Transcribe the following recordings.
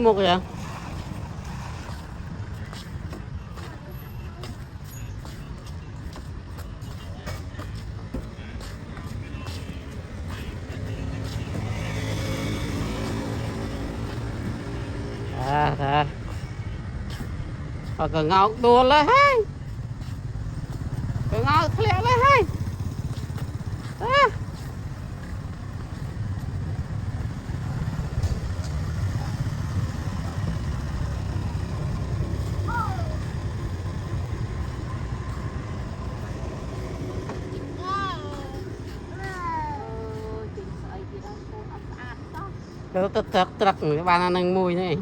một vậy à còn ngọc đùa lên hay ngọc lẹ lên hay trật người bạn ăn nâng mùi này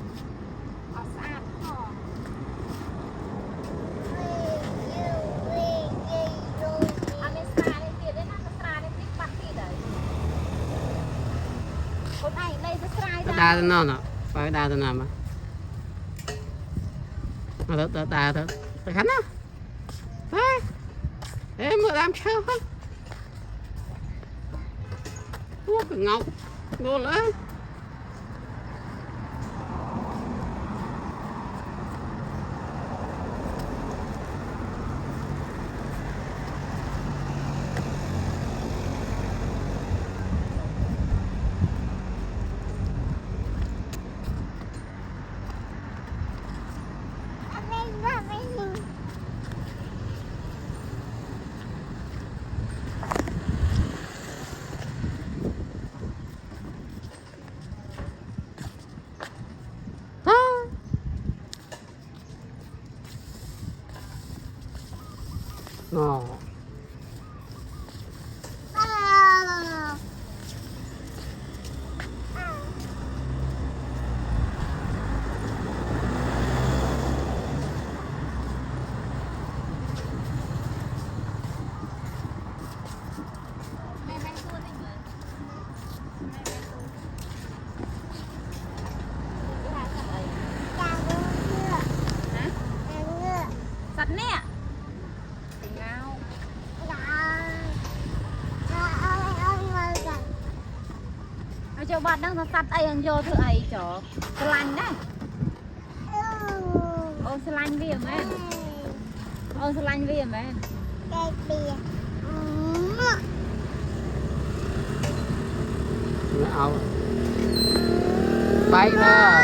đa nó nè phải đa từ nào mà nó đa thôi khánh á đấy em mới làm sao không ngọc đồ lên no sạch nè cho bạn đang sạch ai ăn vô thứ ấy cho lành đấy ôn lành vì mà ôn lành vì mà nó bay rồi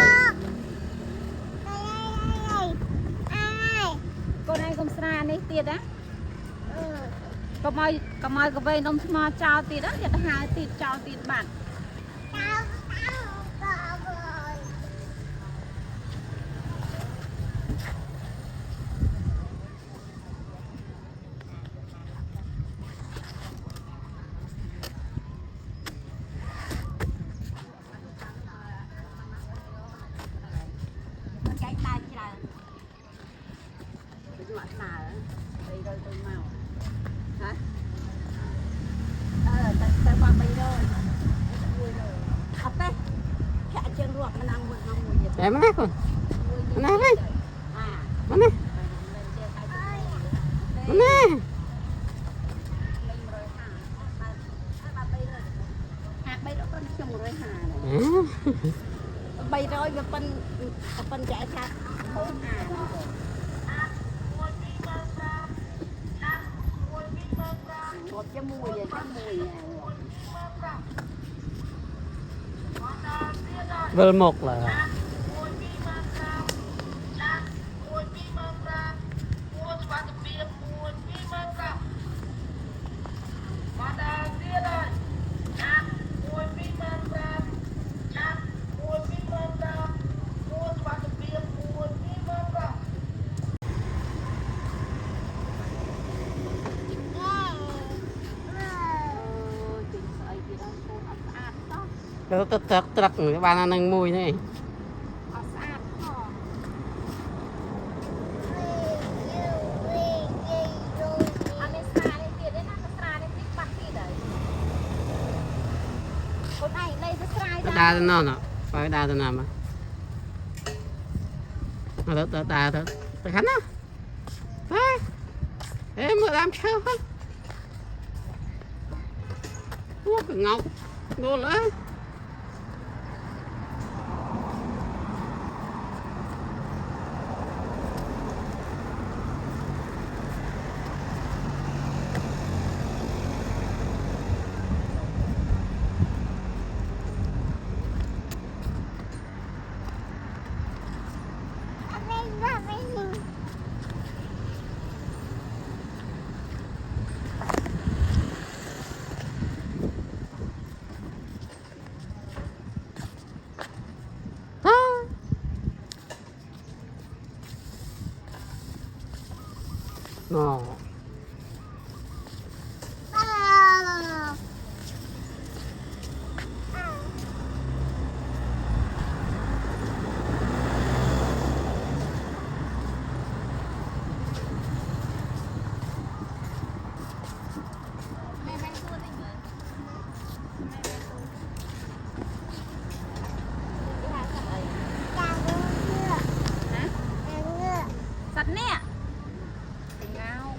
con này con sra này tiệt á có mày có về nông smart chào tiệt á giờ hai tiệt chào tiệt bạn em nát rồi nát đi mana mana bay rồi và phân chạy khác một cái mùi vậy cái mùi vơ một là trật người bạn ăn nâng mùi này đa nó nè phải đa từ nào mà nó đa thôi khánh á đấy em mới làm sao không ngọc đồ lên Nó sạch nè ngao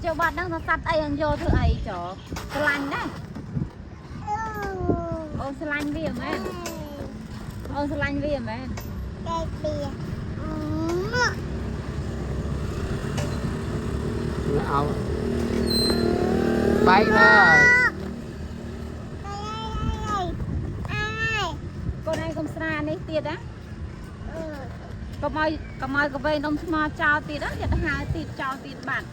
cho bạn đang sạch ai ăn vô thứ ấy chỗ lạnh đấy ô lạnh vì mà ô lạnh vì mà nó ao bay thôi. cô này không xa này tiệt á có mời có về nông mà chào tiệt á giờ hai tiệt chào tiệt bạn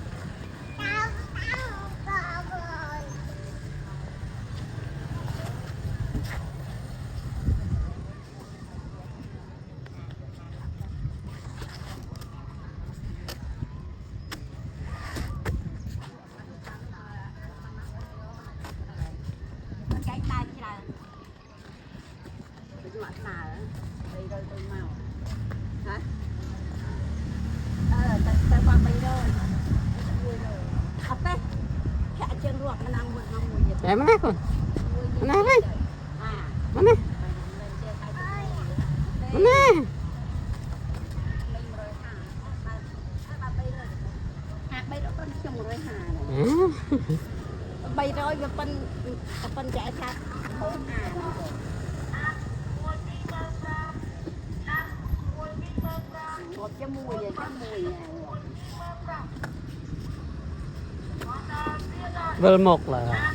cái tay là mặt nào đây rồi tôi màu hả ta qua đây rồi học đấy khẽ chân ruột nó đang buồn mong mùi Em mana con? Mana đây? Mana? Mana? bay đó con chồng rồi hà À. bay rồi và phân chạy sát hố một cái mùi vậy cái mùiVel một là